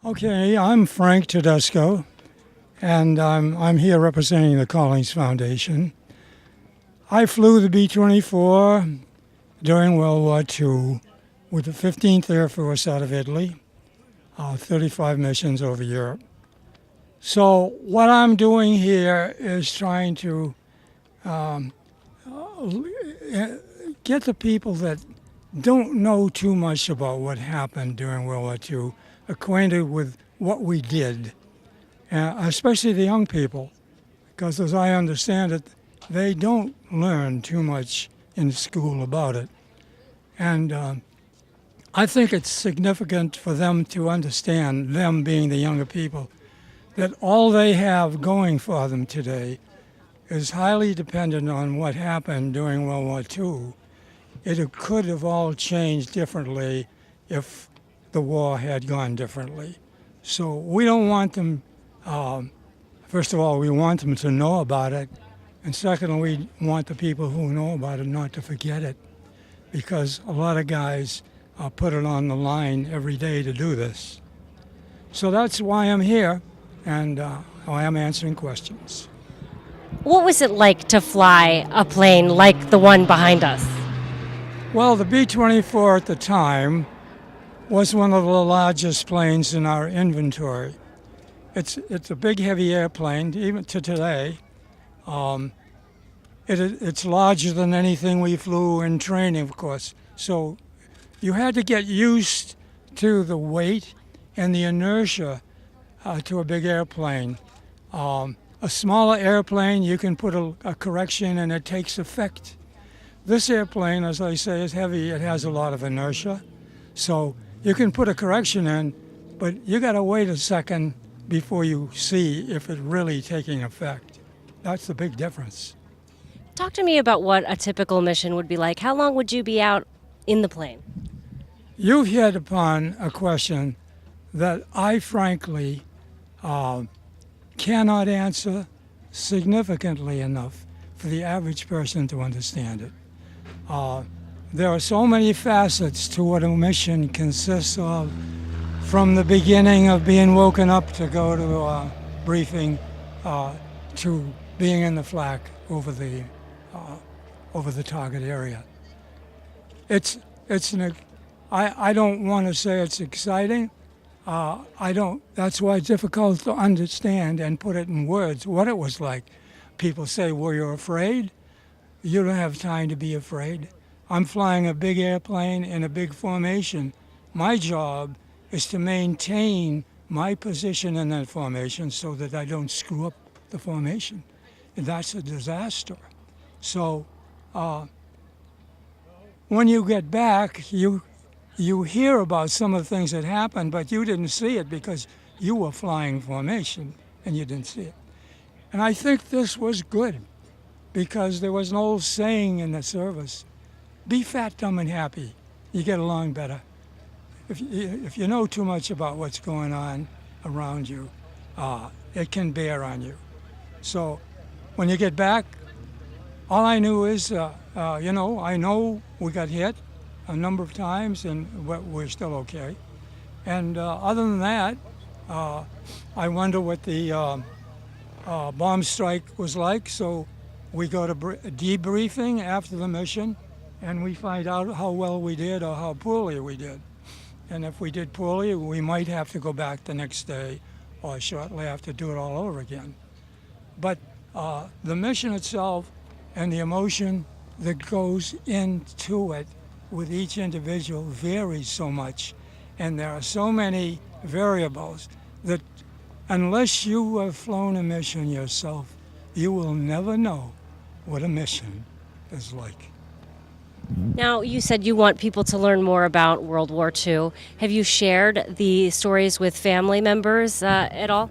Okay, I'm Frank Tedesco, and I'm here representing the Collings Foundation. I flew the B-24 during World War II with the 15th Air Force out of Italy, 35 missions over Europe. So what I'm doing here is trying to get the people that don't know too much about what happened during World War II acquainted with what we did, especially the young people, because as I understand it, they don't learn too much in school about it. And I think it's significant for them to understand, them being the younger people, that all they have going for them today is highly dependent on what happened during World War II. It could have all changed differently if the war had gone differently. So we don't want them, first of all, we want them to know about it. And secondly, we want the people who know about it not to forget it, because a lot of guys put it on the line every day to do this. So that's why I'm here, and I am answering questions. What was it like to fly a plane like the one behind us? Well, the B-24 at the time was one of the largest planes in our inventory. It's a big, heavy airplane, even to today. It's larger than anything we flew in training, of course. So you had to get used to the weight and the inertia to a big airplane. A smaller airplane, you can put a correction and it takes effect. This airplane, as I say, is heavy. It has a lot of inertia. So you can put a correction in, but you got to wait a second before you see if it's really taking effect. That's the big difference. Talk to me about what a typical mission would be like. How long would you be out in the plane? You've hit upon a question that I frankly cannot answer significantly enough for the average person to understand it. There are so many facets to what a mission consists of, from the beginning of being woken up to go to a briefing to being in the flak over the target area. I don't want to say it's exciting. That's why it's difficult to understand and put it in words what it was like. People say, were you afraid? You don't have time to be afraid. I'm flying a big airplane in a big formation. My job is to maintain my position in that formation so that I don't screw up the formation. And that's a disaster. So when you get back, you hear about some of the things that happened, but you didn't see it because you were flying formation and you didn't see it. And I think this was good because there was an old saying in the service, be fat, dumb, and happy. You get along better. If you know too much about what's going on around you, it can bear on you. So when you get back, all I knew is, I know we got hit a number of times and we're still okay. And other than that, I wonder what the bomb strike was like. So we go to debriefing after the mission and we find out how well we did or how poorly we did. And if we did poorly, we might have to go back the next day or shortly after, do it all over again. But the mission itself and the emotion that goes into it with each individual varies so much. And there are so many variables that unless you have flown a mission yourself, you will never know what a mission is like. Now, you said you want people to learn more about World War II. Have you shared the stories with family members at all?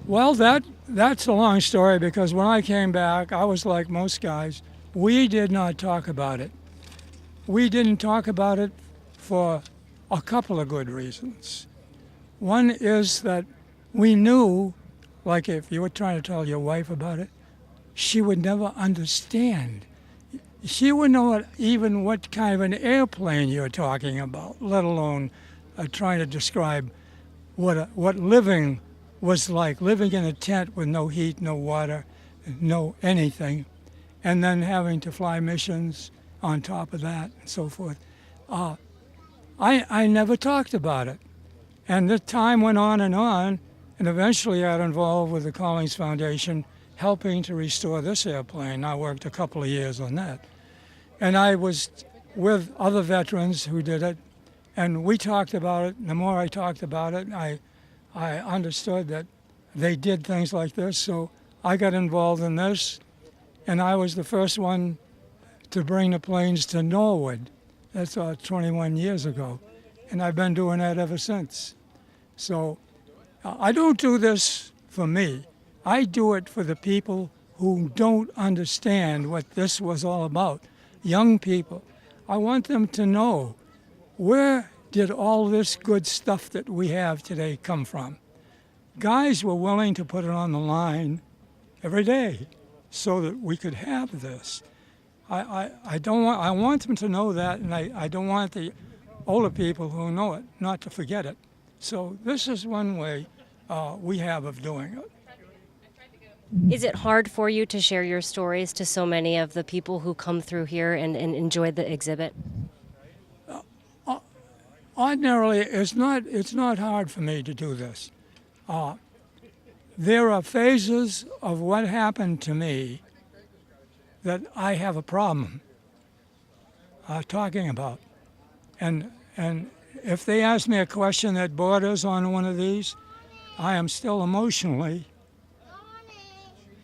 Well, that's a long story because when I came back, I was like most guys. We did not talk about it. We didn't talk about it for a couple of good reasons. One is that we knew, like if you were trying to tell your wife about it, she would never understand. She wouldn't know even what kind of an airplane you're talking about, let alone trying to describe what living was like, living in a tent with no heat, no water, no anything, and then having to fly missions on top of that and so forth. I never talked about it. And the time went on, and eventually I got involved with the Collings Foundation, helping to restore this airplane. I worked a couple of years on that. And I was with other veterans who did it, and we talked about it. And the more I talked about it, I understood that they did things like this, so I got involved in this, and I was the first one to bring the planes to Norwood. That's 21 years ago, and I've been doing that ever since. So I don't do this for me. I do it for the people who don't understand what this was all about. Young people. I want them to know, where did all this good stuff that we have today come from? Guys were willing to put it on the line every day so that we could have this. I want them to know that, and I don't want the older people who know it not to forget it. So this is one way we have of doing it. Is it hard for you to share your stories to so many of the people who come through here and enjoy the exhibit? Ordinarily, it's not hard for me to do this. There are phases of what happened to me that I have a problem talking about. And if they ask me a question that borders on one of these, I am still emotionally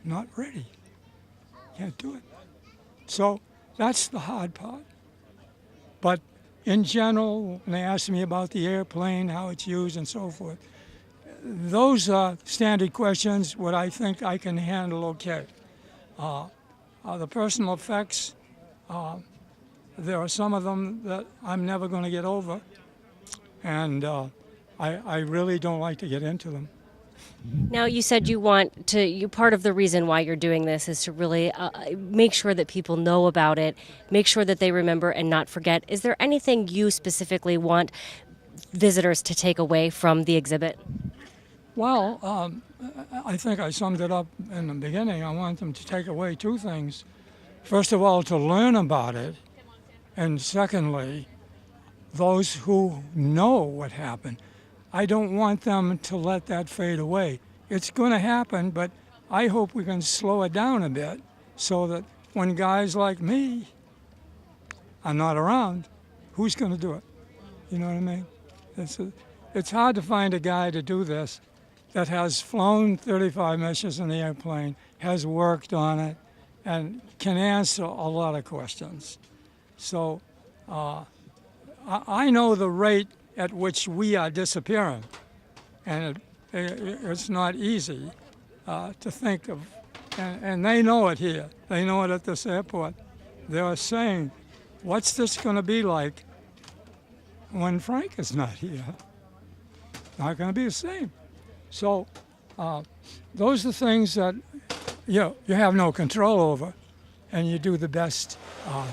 not ready. Can't do it. So that's the hard part. But in general, when they ask me about the airplane, how it's used and so forth, those are standard questions, what I think I can handle okay. The personal effects, there are some of them that I'm never going to get over, and I really don't like to get into them. Now, you said part of the reason why you're doing this is to really make sure that people know about it, make sure that they remember and not forget. Is there anything you specifically want visitors to take away from the exhibit? Well, I think I summed it up in the beginning. I want them to take away two things. First of all, to learn about it, and secondly, those who know what happened. I don't want them to let that fade away. It's going to happen, but I hope we can slow it down a bit so that when guys like me are not around, who's going to do it? You know what I mean? It's hard to find a guy to do this that has flown 35 missions in the airplane, has worked on it, and can answer a lot of questions. So I know the rate at which we are disappearing, and it's not easy to think of, and they know it here. They know it at this airport. They're saying, what's this going to be like when Frank is not here? Not going to be the same. So those are things that you have no control over, and you do the best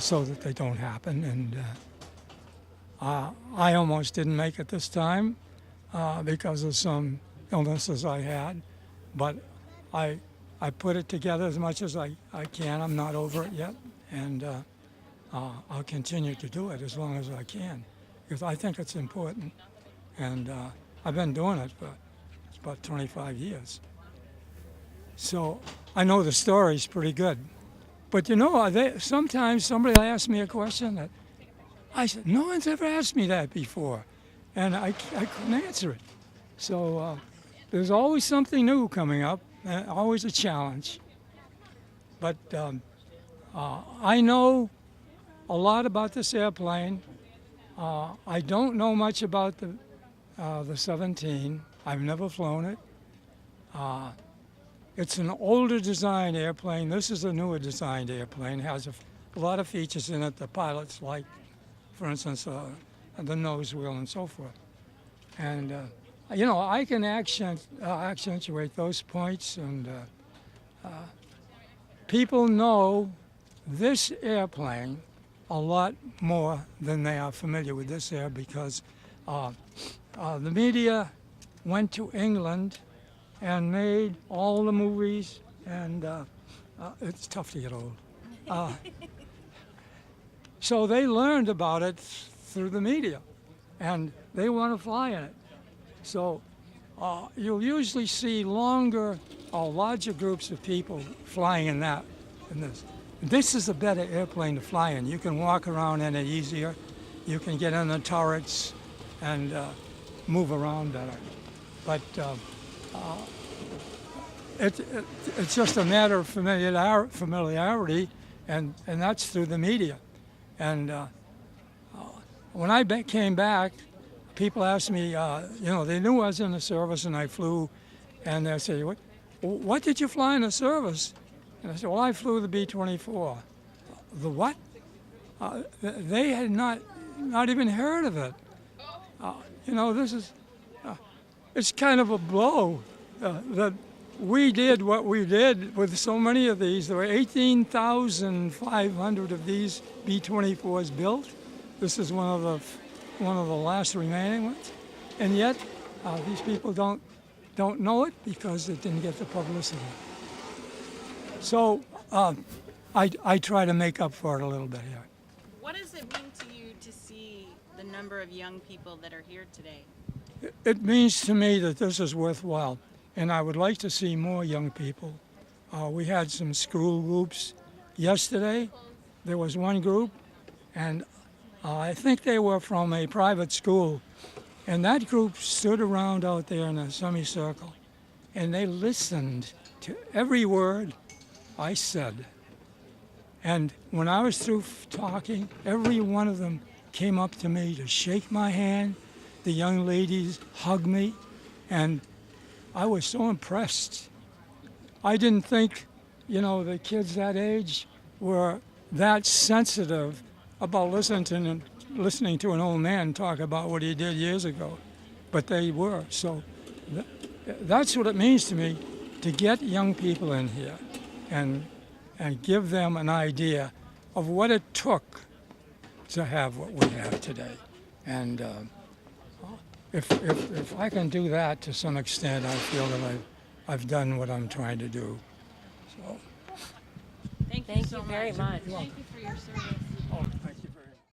so that they don't happen. And I almost didn't make it this time because of some illnesses I had, but I put it together as much as I can. I'm not over it yet, and I'll continue to do it as long as I can because I think it's important, and I've been doing it for about 25 years. So I know the story's pretty good. But sometimes somebody will ask me a question that I said, no one's ever asked me that before. And I couldn't answer it. So there's always something new coming up, always a challenge. But I know a lot about this airplane. I don't know much about the 17. I've never flown it. It's an older designed airplane. This is a newer designed airplane. It has a lot of features in it the pilots like, for instance, the nose wheel and so forth. And, I can accentuate those points, and people know this airplane a lot more than they are familiar with this air because the media went to England and made all the movies, and it's tough to get old. So they learned about it through the media, and they want to fly in it. So you'll usually see longer or larger groups of people flying in that. In this. This is a better airplane to fly in. You can walk around in it easier. You can get in the turrets and move around better. But it's just a matter of familiarity, and that's through the media. And when I came back, people asked me, they knew I was in the service and I flew, and they say, what did you fly in the service? And I said, well, I flew the B-24. The what? They had not even heard of it. This is, it's kind of a blow that we did what we did with so many of these. There were 18,500 of these B-24s built. This is one of the last remaining ones, and yet these people don't know it because it didn't get the publicity. So I try to make up for it a little bit here. What does it mean to you to see the number of young people that are here today? It means to me that this is worthwhile, and I would like to see more young people. We had some school groups yesterday. There was one group, and I think they were from a private school, and that group stood around out there in a semicircle, and they listened to every word I said. And when I was through talking, every one of them came up to me to shake my hand. The young ladies hugged me, and I was so impressed. I didn't think, the kids that age were that sensitive about listening to an old man talk about what he did years ago, but they were. So that's what it means to me to get young people in here and give them an idea of what it took to have what we have today. And if I can do that to some extent, I feel that I've done what I'm trying to do. So. Thank you Thank so you very much. Thank you for your service.